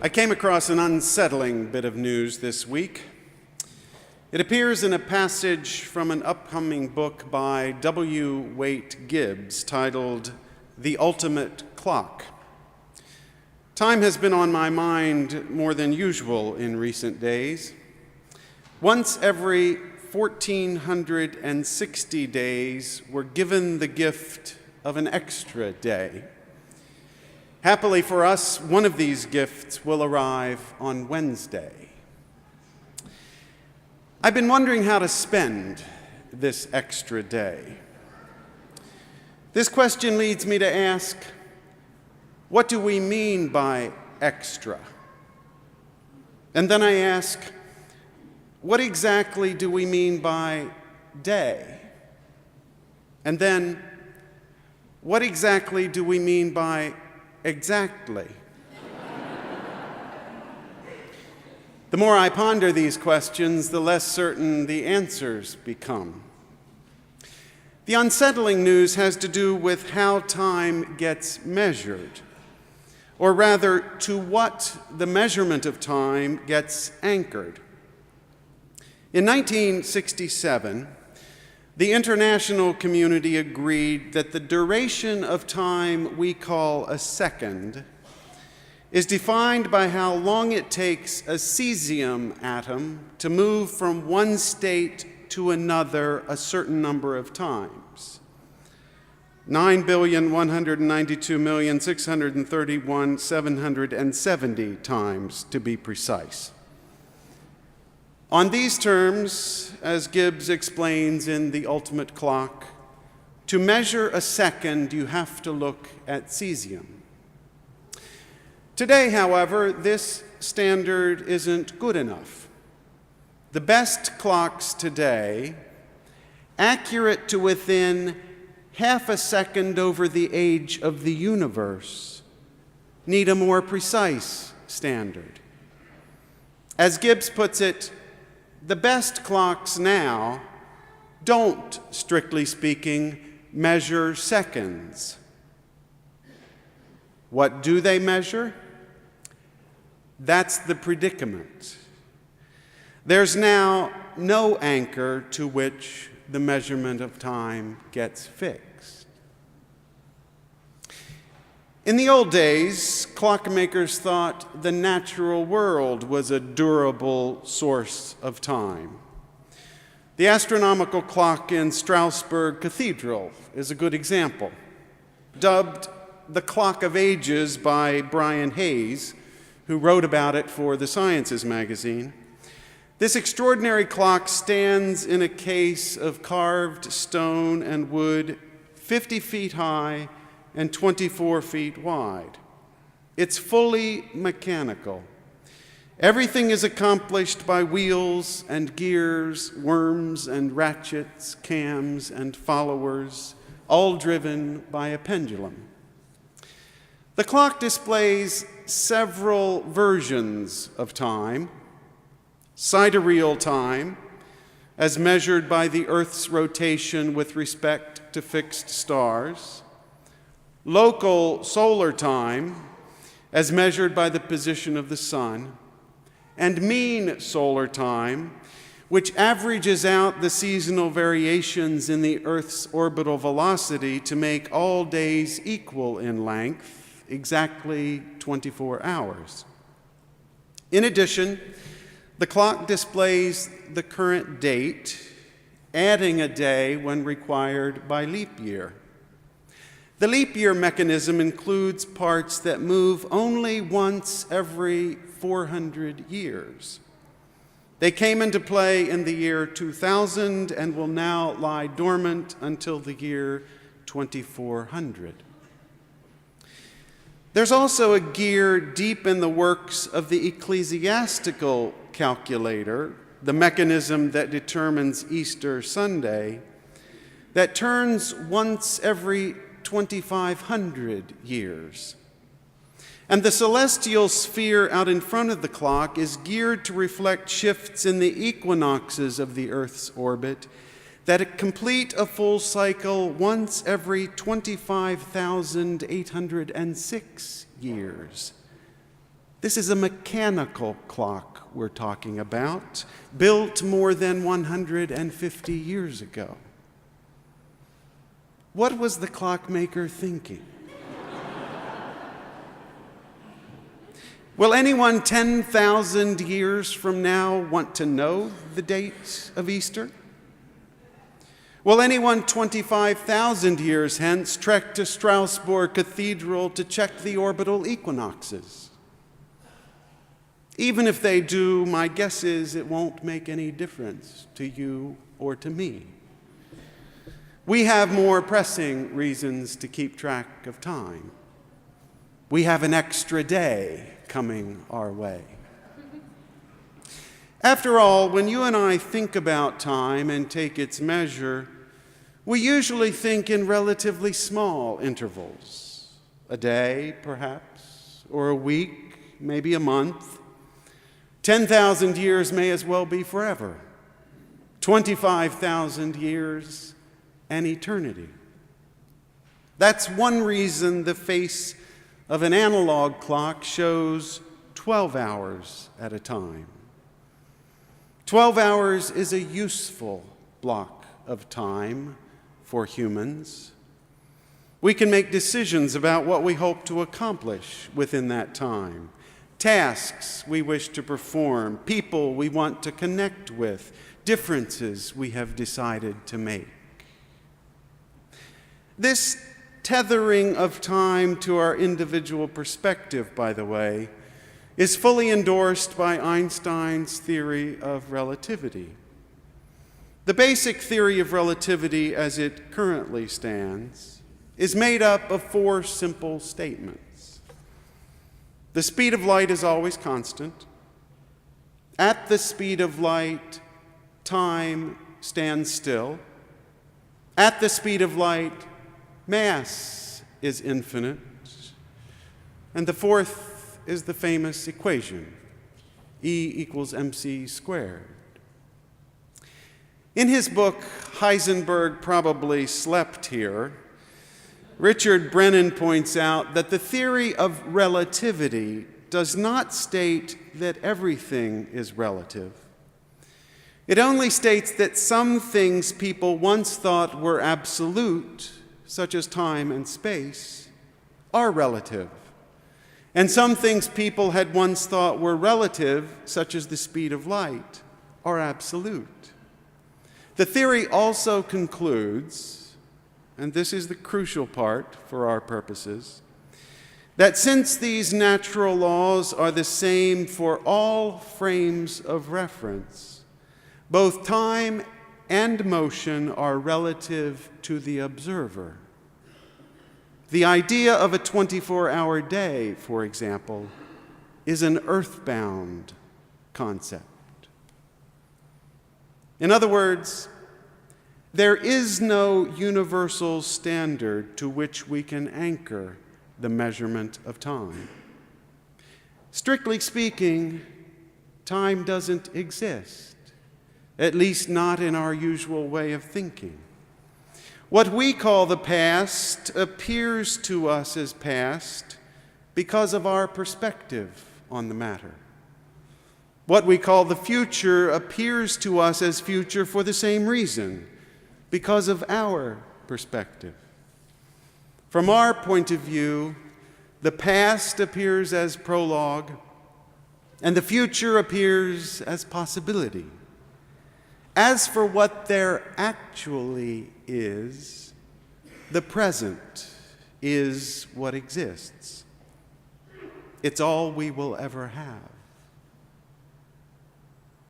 I came across an unsettling bit of news this week. It appears in a passage from an upcoming book by W. Waite Gibbs titled The Ultimate Clock. Time has been on my mind more than usual in recent days. Once every 1,460 days, we're given the gift of an extra day. Happily for us, one of these gifts will arrive on Wednesday. I've been wondering how to spend this extra day. This question leads me to ask, what do we mean by extra? And then I ask, what exactly do we mean by day? And then, what exactly do we mean by exactly? The more I ponder these questions, the less certain the answers become. The unsettling news has to do with how time gets measured, or rather, to what the measurement of time gets anchored. In 1967, the international community agreed that the duration of time we call a second is defined by how long it takes a cesium atom to move from one state to another a certain number of times. 9,192,631,770 times, to be precise. On these terms, as Gibbs explains in The Ultimate Clock, to measure a second, you have to look at cesium. Today, however, this standard isn't good enough. The best clocks today, accurate to within half a second over the age of the universe, need a more precise standard. As Gibbs puts it, the best clocks now don't, strictly speaking, measure seconds. What do they measure? That's the predicament. There's now no anchor to which the measurement of time gets fixed. In the old days, clockmakers thought the natural world was a durable source of time. The astronomical clock in Strasbourg Cathedral is a good example. Dubbed the Clock of Ages by Brian Hayes, who wrote about it for the Sciences magazine, this extraordinary clock stands in a case of carved stone and wood 50 feet high and 24 feet wide. It's fully mechanical. Everything is accomplished by wheels and gears, worms and ratchets, cams and followers, all driven by a pendulum. The clock displays several versions of time: sidereal time, as measured by the Earth's rotation with respect to fixed stars; local solar time, as measured by the position of the sun; and mean solar time, which averages out the seasonal variations in the Earth's orbital velocity to make all days equal in length, exactly 24 hours. In addition, the clock displays the current date, adding a day when required by leap year. The leap year mechanism includes parts that move only once every 400 years. They came into play in the year 2000 and will now lie dormant until the year 2400. There's also a gear deep in the works of the ecclesiastical calculator, the mechanism that determines Easter Sunday, that turns once every 2,500 years. And the celestial sphere out in front of the clock is geared to reflect shifts in the equinoxes of the Earth's orbit that complete a full cycle once every 25,806 years. This is a mechanical clock we're talking about, built more than 150 years ago. What was the clockmaker thinking? Will anyone 10,000 years from now want to know the date of Easter? Will anyone 25,000 years hence trek to Strasbourg Cathedral to check the orbital equinoxes? Even if they do, my guess is it won't make any difference to you or to me. We have more pressing reasons to keep track of time. We have an extra day coming our way. After all, when you and I think about time and take its measure, we usually think in relatively small intervals. A day, perhaps, or a week, maybe a month. 10,000 years may as well be forever. 25,000 years, an eternity. That's one reason the face of an analog clock shows 12 hours at a time. 12 hours is a useful block of time for humans. We can make decisions about what we hope to accomplish within that time, tasks we wish to perform, people we want to connect with, differences we have decided to make. This tethering of time to our individual perspective, by the way, is fully endorsed by Einstein's theory of relativity. The basic theory of relativity as it currently stands is made up of 4 simple statements. The speed of light is always constant. At the speed of light, time stands still. At the speed of light, mass is infinite. And the 4th is the famous equation, E equals mc squared. In his book, Heisenberg Probably Slept Here, Richard Brennan points out that the theory of relativity does not state that everything is relative. It only states that some things people once thought were absolute, such as time and space, are relative. And some things people had once thought were relative, such as the speed of light, are absolute. The theory also concludes, and this is the crucial part for our purposes, that since these natural laws are the same for all frames of reference, both time and motion are relative to the observer. The idea of a 24-hour day, for example, is an earthbound concept. In other words, there is no universal standard to which we can anchor the measurement of time. Strictly speaking, time doesn't exist, at least not in our usual way of thinking. What we call the past appears to us as past because of our perspective on the matter. What we call the future appears to us as future for the same reason, because of our perspective. From our point of view, the past appears as prologue, and the future appears as possibility. As for what there actually is, the present is what exists. It's all we will ever have.